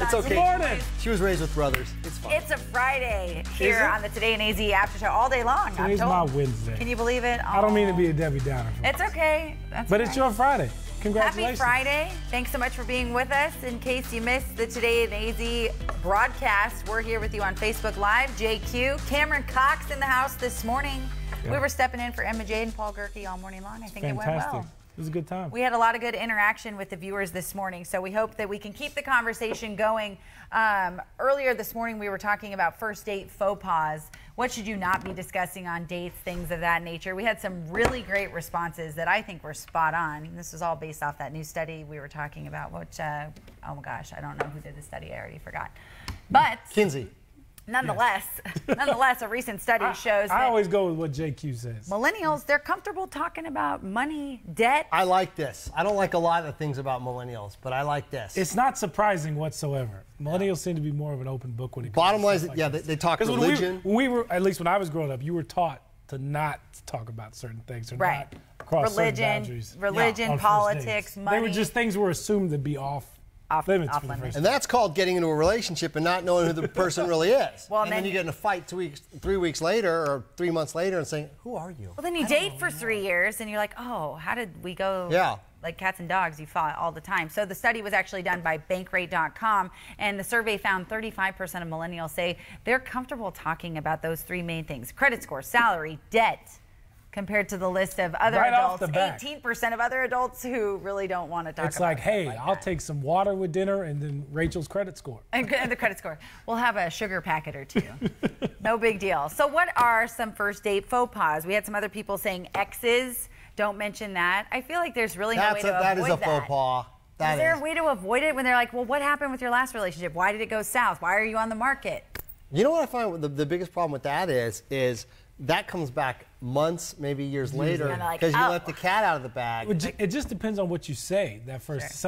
It's okay. Good morning. She was raised with brothers. It's fine. It's a Friday here on the Today in AZ After Show all day long. Today's my Wednesday. Can you believe it? I don't mean to be a Debbie Downer. It's okay. But it's your Friday. Congratulations. Happy Friday. Thanks so much for being with us. In case you missed the Today in AZ broadcast, we're here with you on Facebook Live. JQ, Cameron Cox in the house this morning. Yeah. We were stepping in for Emma Jade and Paul Gerke all morning long. I think it went well. It was a good time. We had a lot of good interaction with the viewers this morning, so we hope that we can keep the conversation going. Earlier this morning, we were talking about first date faux pas. What should you not be discussing on dates, things of that nature. We had some really great responses that I think were spot on. This is all based off that new study we were talking about, which, oh my gosh, I don't know who did the study. I already forgot. But Kinsey. Nonetheless, a recent study shows that I always go with what JQ says. Millennials, they're comfortable talking about money, debt. I like this. I don't like a lot of things about millennials, but I like this. It's not surprising whatsoever. Millennials seem to be more of an open book when it comes Bottom to line is, like yeah, this. they talk religion. When we were, at least when I was growing up, you were taught to not talk about certain things, or not cross certain boundaries. Religion, politics, money. They were just things were assumed to be off limits. And that's called getting into a relationship and not knowing who the person really is. Well, and then you get in a fight 3 weeks later or 3 months later and saying, who are you? Well, then you date for 3 years and you're like, oh, how did we go? Yeah. Like cats and dogs, you fight all the time. So the study was actually done by Bankrate.com, and the survey found 35% of millennials say they're comfortable talking about those 3 main things: credit score, salary, debt, compared to the list of other adults. 18% of other adults who really don't want to talk about it. It's like, hey, I'll take some water with dinner and then Rachel's credit score. And the credit score. We'll have a sugar packet or 2. No big deal. So what are some first date faux pas? We had some other people saying exes. Don't mention that. I feel like there's really no way to avoid that. That is a faux pas. Is there a way to avoid it when they're like, well, what happened with your last relationship? Why did it go south? Why are you on the market? You know what I find the biggest problem with that is that comes back months, maybe years later, because you let the cat out of the bag. It just depends on what you say. That first,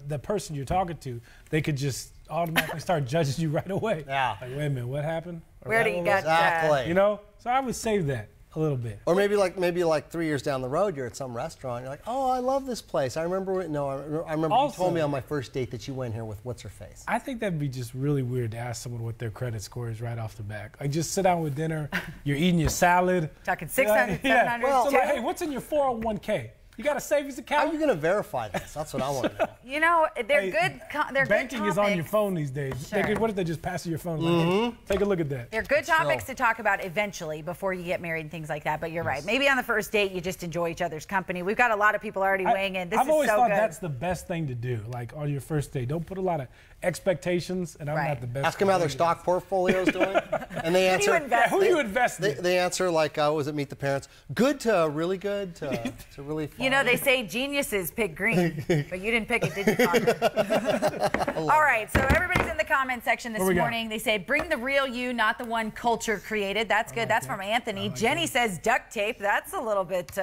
the person you're talking to, they could just automatically start judging you right away. Yeah. Like, wait a minute, what happened? Where do you get exactly? You know, so I would save that a little bit. Or maybe like 3 years down the road, you're at some restaurant. You're like, oh, I love this place. I remember. I remember you told me on my first date that you went here with what's her face. I think that'd be just really weird to ask someone what their credit score is right off the back. Like, just sit down with dinner, you're eating your salad. Talking 600, 700. Well, so like, hey, what's in your 401k? You got a savings account? How are you going to verify this? That's what I want to know. You know, they're good. They're banking good is on your phone these days. Sure. What if they just pass you your phone? Like, hey, take a look at that. They're good topics to talk about eventually before you get married and things like that. But you're right. Maybe on the first date you just enjoy each other's company. We've got a lot of people already weighing in. I've always thought that's the best thing to do. Like on your first date, don't put a lot of expectations. And I'm not the best. Ask them how their stock portfolio's doing, and they answer. Who you invest in? They answer like, was it Meet the Parents? Good to really good to really fun. You know, they say geniuses pick green, but you didn't pick it, did you, Connor? All right, so everybody's in the comment section this morning. They say, bring the real you, not the one culture created. That's good. That's from Anthony. Jenny says duct tape. That's a little bit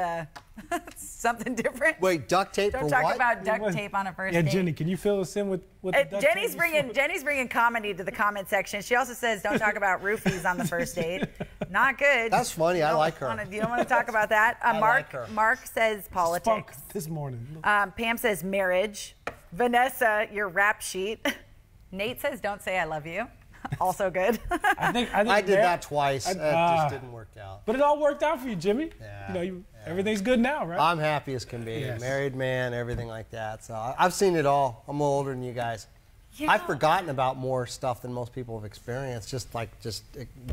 something different. Wait, duct tape for what? Don't talk about duct tape on a first date. Yeah, Jenny, can you fill us in with the duct Jenny's tape? Jenny's bringing comedy to the comment section. She also says, don't talk about roofies on the first date. Not good. That's funny. I like her. You don't want to talk about that. Mark says politics. Spunk this morning. Pam says marriage. Vanessa, your rap sheet. Nate says, don't say I love you. Also good. I did that twice. It just didn't work out. But it all worked out for you, Jimmy. Yeah. You know, everything's good now, right? I'm happy as can be. Yes. Married man, everything like that. So I've seen it all. I'm a little older than you guys. I've forgotten about more stuff than most people have experienced. Just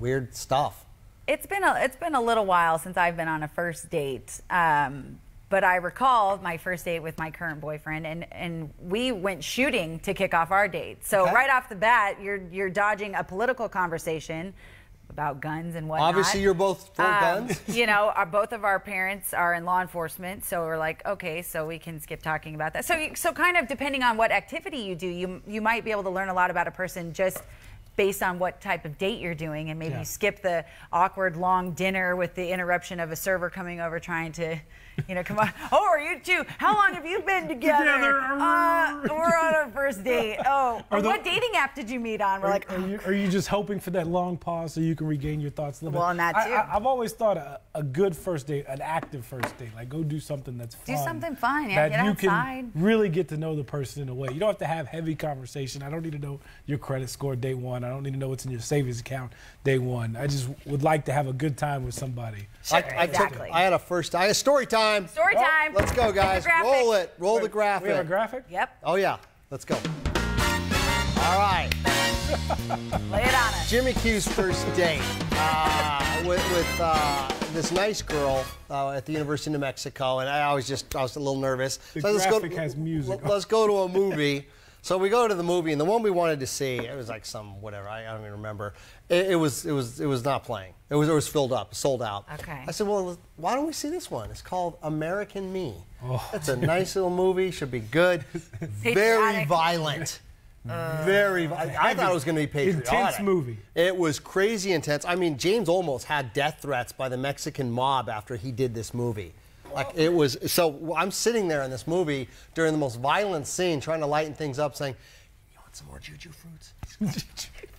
weird stuff. It's been a little while since I've been on a first date. But I recall my first date with my current boyfriend, and we went shooting to kick off our date. So right off the bat, you're dodging a political conversation about guns and whatnot. Obviously, you're both for guns. You know, both of our parents are in law enforcement, so we're like, okay, so we can skip talking about that. So kind of depending on what activity you do, you might be able to learn a lot about a person just based on what type of date you're doing, and maybe you skip the awkward long dinner with the interruption of a server coming over trying to You know, come on. Oh, are you two? How long have you been together? We're on our first date. Oh, what dating app did you meet on? We're like, are you just hoping for that long pause so you can regain your thoughts a little bit? Well, and that too. I've always thought a good first date, an active first date, like go do something that's fun. Do something fun, yeah. That you can really get to know the person in a way. You don't have to have heavy conversation. I don't need to know your credit score day one. I don't need to know what's in your savings account day one. I just would like to have a good time with somebody. Sure, I had a story time. Story time. Let's go, guys. Roll it. Roll the graphic. We have a graphic? Yep. Oh, yeah. Let's go. All right. Lay it on us. Jimmy Q's first date with this nice girl at the University of New Mexico, and I was a little nervous. The graphic has music. Let's go to a movie. So we go to the movie, and the one we wanted to see, it was like some whatever, I don't even remember. It was not playing. It was filled up, sold out. Okay. I said, well, why don't we see this one? It's called American Me. Oh. It's a nice little movie, should be good. Very violent. Very violent. I thought it was going to be patriotic. Intense movie. It was crazy intense. I mean, James almost had death threats by the Mexican mob after he did this movie. Like it was, so I'm sitting there in this movie during the most violent scene, trying to lighten things up, saying, "You want some more juju fruits?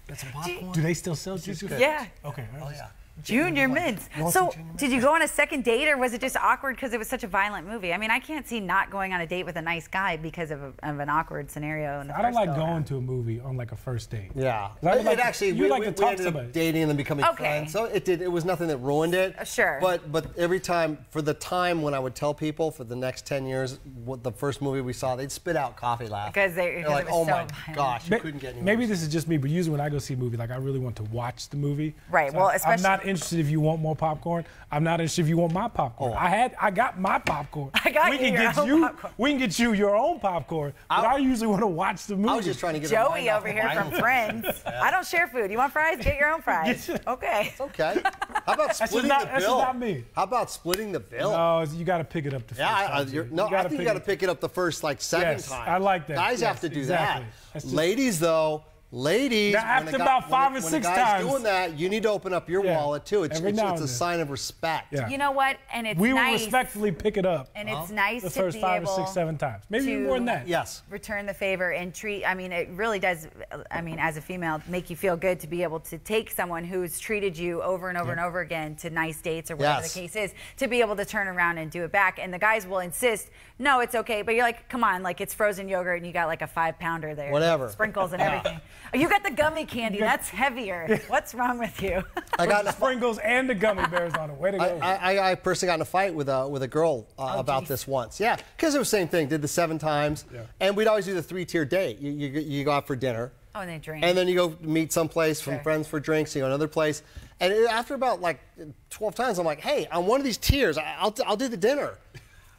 Got some popcorn? Do they still sell juju fruits? Yeah. Okay. Oh yeah. Junior mints. So, did you go on a second date, or was it just awkward because it was such a violent movie? I mean, I can't see not going on a date with a nice guy because of an awkward scenario. I don't like going to a movie on like a first date. Yeah. We ended up dating and then becoming friends. So it was nothing that ruined it. Sure. But every time, for the time when I would tell people for the next 10 years, what the first movie we saw, they'd spit out coffee laugh. Because they're like, oh my gosh, you couldn't get any worse. Maybe this is just me, but usually when I go see a movie, like I really want to watch the movie. Right. So well, I'm not interested if you want more popcorn. I'm not interested if you want my popcorn. Oh. I got my popcorn. We can get you your own popcorn. But I usually want to watch the movie. I was just trying to get Joey over here from Friends. I don't share food. You want fries? Get your own fries. Okay. It's okay. How about splitting the bill? That's not me. How about splitting the bill? No, you got to pick it up the first time. I think you got to pick it up the first second time. I like that. Guys have to do that. Ladies, though. Ladies, after about 5 or 6 times, when a guy's doing that, you need to open up your wallet too. It's a sign of respect. Yeah. You know what? And it's we nice. will respectfully pick it up. And it's nice the to first be 5 able or 6, 7 times, maybe more than that. Yes. Return the favor and treat. I mean, it really does. I mean, as a female, make you feel good to be able to take someone who's treated you over and over and over again to nice dates or whatever the case is, to be able to turn around and do it back. And the guys will insist, no, it's okay. But you're like, come on, like it's frozen yogurt and you got like a 5-pounder there, whatever, sprinkles and everything. Oh, you got the gummy candy. That's heavier. What's wrong with you? I got the sprinkles and the gummy bears on it. Way to go. I personally got in a fight with a girl about this once. Yeah, because it was the same thing. Did the 7 times, and we'd always do the 3-tier date. You go out for dinner. Oh, and they drink. And then you go meet someplace from friends for drinks. You go another place, and after about like 12 times, I'm like, hey, on one of these tiers, I'll do the dinner.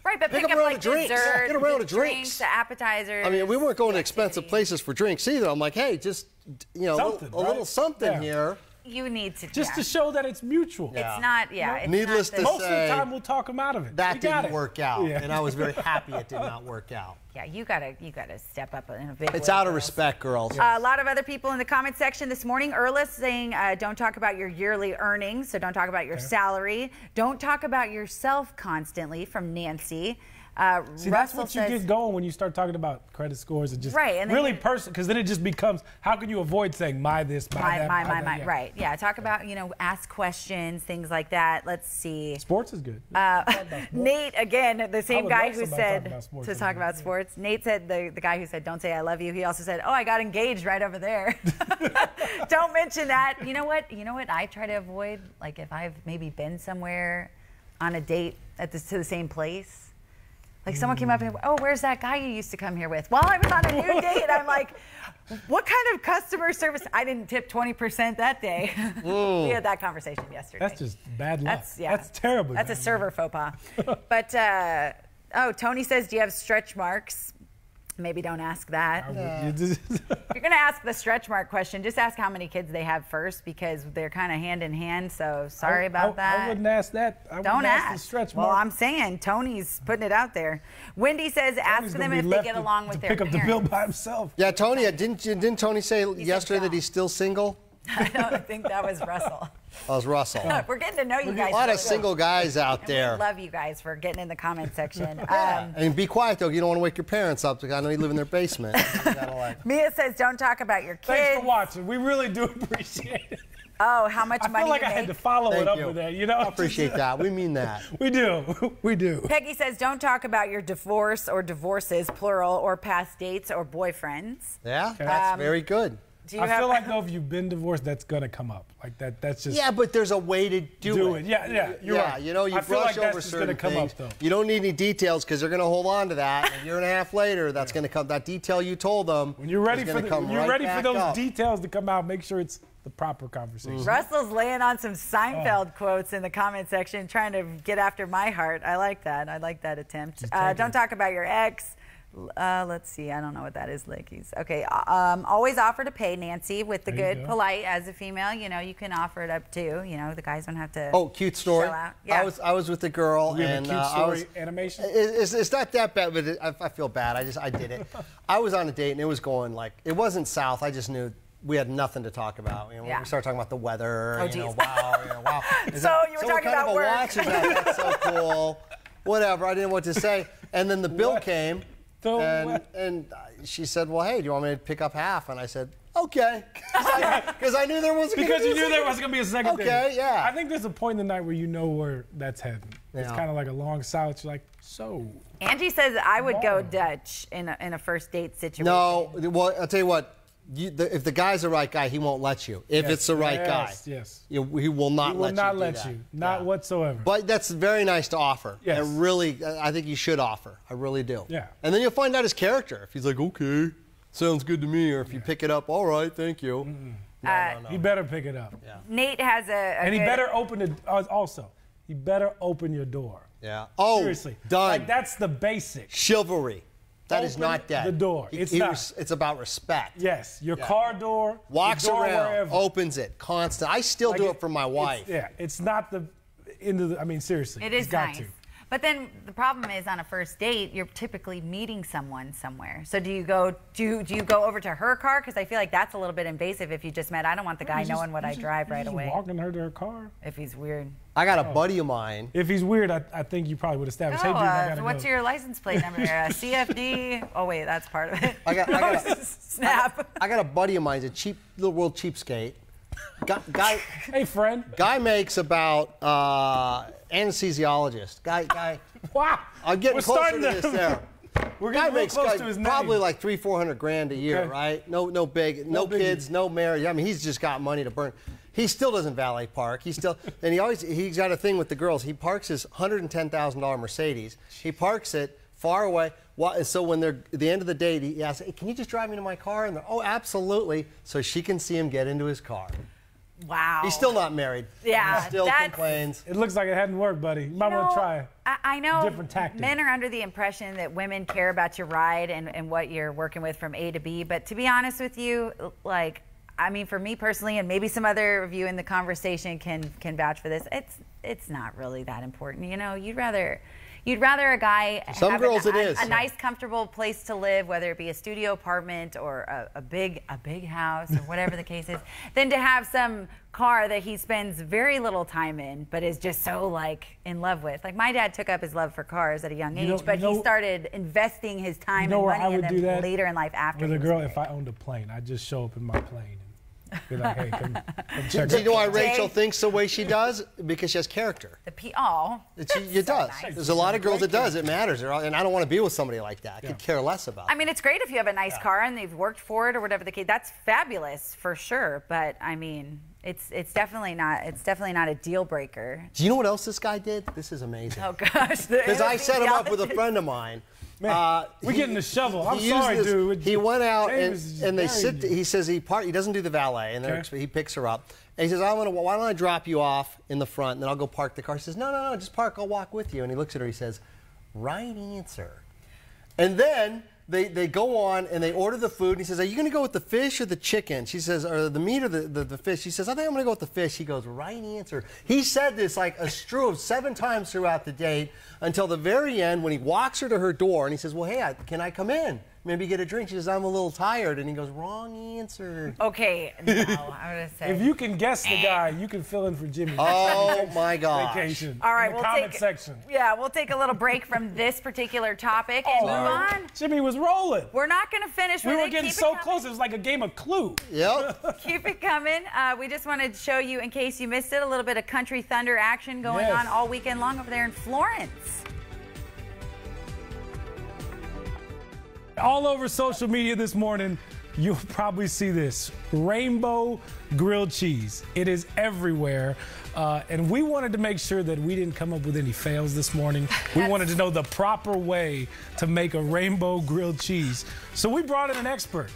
Right, but pick up like dessert, get around to drinks, the appetizers. I mean, we weren't going to expensive places for drinks either. I'm like, hey, just a little something here. You need to just to show that it's mutual. It's not, It's needless to say, most of the time we'll talk them out of it. That didn't work out, and I was very happy it did not work out. Yeah, you gotta step up in a big way. It's out of respect, girls. A lot of other people in the comment section this morning. Erla's saying, don't talk about your yearly earnings, so don't talk about your salary. Don't talk about yourself constantly, from Nancy. See, that's what you get going when you start talking about credit scores and just really personal, because then it just becomes, how can you avoid saying my this, my that, my, right. Yeah, talk about, ask questions, things like that. Let's see. Sports is good. Nate, again, the same guy who said to talk about sports. Nate said, the guy who said, don't say I love you, he also said, oh, I got engaged right over there. Don't mention that. You know what I try to avoid? Like if I've maybe been somewhere on a date to the same place. Like someone came up and, oh, where's that guy you used to come here with? Well, I was on a new date. I'm like, what kind of customer service? I didn't tip 20% that day. We had that conversation yesterday. That's just bad luck. That's terrible. That's a server faux pas. But, Tony says, do you have stretch marks? Maybe don't ask that. If you're going to ask the stretch mark question, just ask how many kids they have first, because they're kind of hand in hand, so sorry about that. I wouldn't ask that. Don't ask the stretch mark. Well, I'm saying Tony's putting it out there. Wendy says ask them if they get along with their parents. Pick up the bill by himself. Yeah, Tony, didn't Tony say yesterday that he's still single? I don't think that was Russell. That was Russell. We're getting to know you guys. A lot really of single guys out well. there. We love you guys for getting in the comment section. And be quiet, though. You don't want to wake your parents up. I know you live in their basement. You gotta, Mia says, don't talk about your kids. Thanks for watching. We really do appreciate it. Oh, how much I money feel like you I make? had to follow Thank it up you. with that. You know, I appreciate that. We mean that. We do. We do. Peggy says, don't talk about your divorce or divorces, plural, or past dates or boyfriends. Yeah, that's very good. Do you I have, feel like though if you've been divorced, that's gonna come up. Like that. That's just. Yeah, but there's a way to do it. Yeah. You're right. You know, you I feel brush like that's over just certain gonna come things. up though. You don't need any details because they're going to hold on to that. A year and a half later, that's going to come. That detail you told them. When you're ready is for gonna come right for back those up. details to come out, make sure it's the proper conversation. Russell's laying on some Seinfeld quotes in the comment section, trying to get after my heart. I like that. I like that attempt. Don't talk about your ex. Let's see. I don't know what that is, Lickies. Okay. Always offer to pay, Nancy, with the There you good, go. polite. As a female, you know, you can offer it up too. You know, the guys don't have to. Oh, cute story. shell out. Yeah. I was with a girl We have and a cute I story was. animation. It's not that bad, but I feel bad. I did it. I was on a date and it was going like it wasn't south. I just knew we had nothing to talk about. You know, Yeah. we started talking about the weather. Oh, you know, geez. wow. Is So that- you were what talking kind about of a work. watch is that? That's so cool. Whatever. I didn't know what to say. And then the bill What? came, The and what? she said, "Well, hey, do you want me to pick up half?" And I said, "Okay," because I knew there was Because you knew there was gonna be a second Okay, date. yeah. I think there's a point in the night where you know where that's heading. It's Yeah. kind of like a long silence. You're like, so. Angie says I would go Wow. Dutch in a first date situation. No, well, I'll tell you what. If the guy's the right guy, he won't let you. If Yes, it's the right guy, yes. he will not He will let not you. let do that. you. Not Yeah. whatsoever. But that's very nice to offer. Yes. And really, I think you should offer. I really do. Yeah. And then you'll find out his character. If he's like, okay, sounds good to me, or if you pick it up, all right, thank you. No. He better pick it up. Yeah. Nate has a And he good- better open it also. He better open your door. Yeah. Oh, Seriously. done. Like that's the basic. Chivalry. That is Open not dead. the door. It's not. It's about respect. Yes. Your car door. Walks your door around, wherever. opens it, constant. I still Like do it for my wife. It's not the end of the. I mean, seriously. It he's is got nice. to. But then the problem is on a first date, you're typically meeting someone somewhere. So do you go over to her car? Because I feel like that's a little bit invasive if you just met. I don't want the guy knowing what I drive right away. Walking her to her car. If he's weird. I got a buddy of mine. If he's weird, I think you probably would establish. Hey, dude, I gotta What's go. your license plate number there? CFD? Oh, wait, that's part of it. I got Snap. I got a buddy of mine. He's a cheap little world cheapskate. Guy Hey, friend. Guy makes about anesthesiologist. Guy. Wow. I'm getting We're closer to starting this there. We're Guy getting real makes close to his probably name. like $300-400 grand a year, Okay. right? No big, no biggie. kids, no marriage. I mean, he's just got money to burn. He still doesn't valet park. He's got a thing with the girls. He parks his $110,000 Mercedes. He parks it far away. So when they're at the end of the date, he asks, hey, "Can you just drive me to my car?" And they're, "Oh, absolutely." So she can see him get into his car. Wow. He's still not married. Yeah, He still that's- complains. It looks like it hadn't worked, buddy. You might want to try. I know different tactic. men are under the impression that women care about your ride and what you're working with from A to B. But to be honest with you, like, I mean, for me personally, and maybe some other of you in the conversation can vouch for this, it's not really that important. You know, you'd rather a guy Some have girls it is. a nice, comfortable place to live, whether it be a studio apartment or a big house or whatever the case is, than to have some car that he spends very little time in, but is just so like in love with. Like my dad took up his love for cars at a young age, but he started investing his time and where I money in would do them that? later in life after. With a he was girl, married. if I owned a plane, I'd just show up in my plane and be like, hey, come check Do you know why it out. Rachel thinks the way she does? Because she has character. It does. nice. There's a lot of girls that does. It matters. And I don't want to be with somebody like that. I could care less about. I mean, it's great if you have a nice car and they've worked for it or whatever the case. That's fabulous for sure. But I mean, it's definitely not a deal breaker. Do you know what else this guy did? This is amazing. Oh gosh, Because I set him up with a friend of mine. Man, we're getting the shovel. I'm he sorry, used this- dude. He went out James is and they just sit. burying you. He says he doesn't do the valet, and Okay. he picks her up. And he says, why don't I drop you off in the front, and then I'll go park the car. She says, no, just park. I'll walk with you. And he looks at her. He says, right answer. And then they go on and they order the food. And he says, are you going to go with the fish or the chicken? She says, or the meat or the fish? She says, I think I'm going to go with the fish. He goes, right answer. He said this like a strew of 7 times throughout the date until the very end when he walks her to her door and he says, well, hey, can I come in? maybe get a drink. She says, I'm a little tired. And he goes, wrong answer. Okay, no, I'm gonna say. If you can guess the guy, you can fill in for Jimmy. Oh my gosh. Vacation. All right, in the comment section. Yeah, we'll take a little break from this particular topic and move on. Jimmy was rolling. We're not gonna finish with We it. were getting Keep so it close. It was like a game of Clue. Yep. Keep it coming. We just wanted to show you, in case you missed it, a little bit of Country Thunder action going on all weekend long over there in Florence. All over social media this morning, you'll probably see this rainbow grilled cheese. It is everywhere. And we wanted to make sure that we didn't come up with any fails this morning. We wanted to know the proper way to make a rainbow grilled cheese. So we brought in an expert.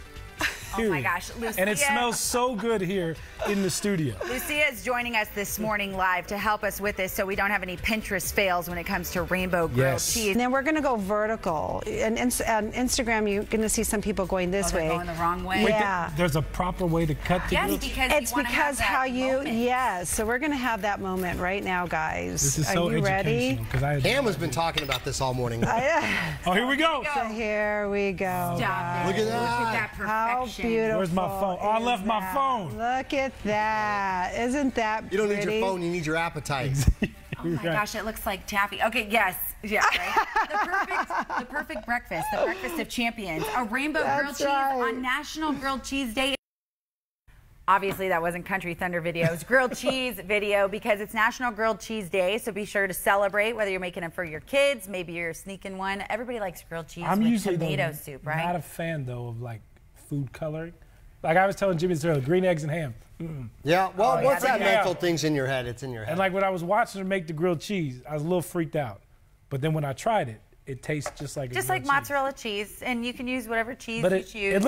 Oh my gosh, Lucia. And it smells so good here in the studio. Lucia is joining us this morning live to help us with this so we don't have any Pinterest fails when it comes to rainbow grilled cheese. And then we're going to go vertical. And on Instagram, you're going to see some people going this way. Going the wrong way. Yeah. There's a proper way to cut the grilled cheese. It's because how you, yes. So we're going to have that moment right now, guys. This is so Are you ready? Ham has been talking about this all morning. Oh, here we go. So here we go. Stop it. Look at that. Look at that How perfection. beautiful. Where's my phone? Oh, I left my phone. Look at that. Isn't that You don't pretty? need your phone, you need your appetite. Oh my gosh, it looks like taffy. Okay, yes. Yeah, right? The perfect breakfast, the breakfast of champions. A rainbow grilled cheese on National Grilled Cheese Day. Obviously, that wasn't Country Thunder video. It was grilled cheese video because it's National Grilled Cheese Day, so be sure to celebrate, whether you're making it for your kids, maybe you're sneaking one. Everybody likes grilled cheese I'm with usually tomato soup, right? Not a fan, though, of like food coloring. Like I was telling Jimmy earlier, green eggs and ham. Yeah, well, once that yeah. mental thing's in your head, it's in your head. And like when I was watching her make the grilled cheese, I was a little freaked out. But then when I tried it, it tastes just like mozzarella cheese, and you can use whatever cheese But you it choose.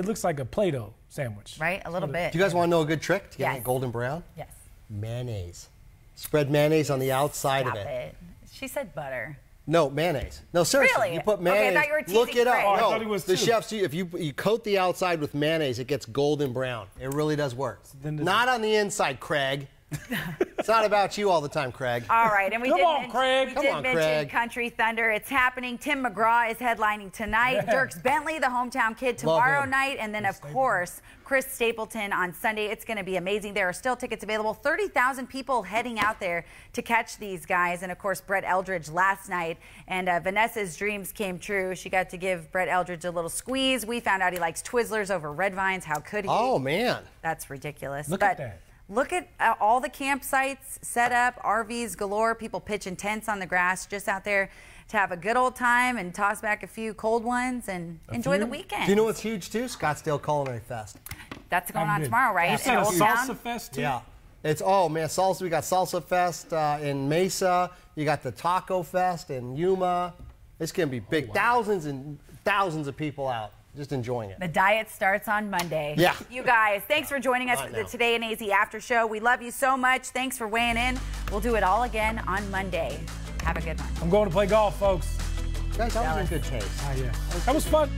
looks like a Play-Doh sandwich. Right, a little bit. Do you guys want to know a good trick to get Yes. it golden brown? Yes. Mayonnaise. Spread mayonnaise on the outside Stop of it. it. She said butter. No, mayonnaise. No, seriously. Really? You put Okay, I mayonnaise. thought you were Look teasing it up. Craig. Oh, I no, thought he was the too. chefs, if you coat the outside with mayonnaise, it gets golden brown. It really does work. Not on the inside, Craig. It's not about you all the time, Craig. All right, and we Come did, on, Craig. we Come did on, mention Craig. Country Thunder. It's happening. Tim McGraw is headlining tonight. Yeah. Dirks Bentley, the hometown kid, Love tomorrow him. night. And then, of course, Chris Stapleton on Sunday. It's going to be amazing. There are still tickets available. 30,000 people heading out there to catch these guys. And, of course, Brett Eldridge last night. And Vanessa's dreams came true. She got to give Brett Eldridge a little squeeze. We found out he likes Twizzlers over Red Vines. How could he? Oh, man. That's ridiculous. Look but at that. Look at all the campsites set up, RVs galore, people pitching tents on the grass just out there to have a good old time and toss back a few cold ones and enjoy the weekend. Do you know what's huge, too? Scottsdale Culinary Fest. That's going I'm on good. tomorrow, right? You said In a Old salsa Town? fest, too? Yeah. It's, oh, man, salsa. We got Salsa Fest in Mesa. You got the Taco Fest in Yuma. It's going to be big. wow. Thousands and thousands of people out just enjoying it. The diet starts on Monday. Yeah. You guys, thanks for joining us I for the know. Today in AZ After Show. We love you so much. Thanks for weighing in. We'll do it all again on Monday. Have a good one. I'm going to play golf, folks. Guys, that was in good taste. Ah, yeah. That was fun.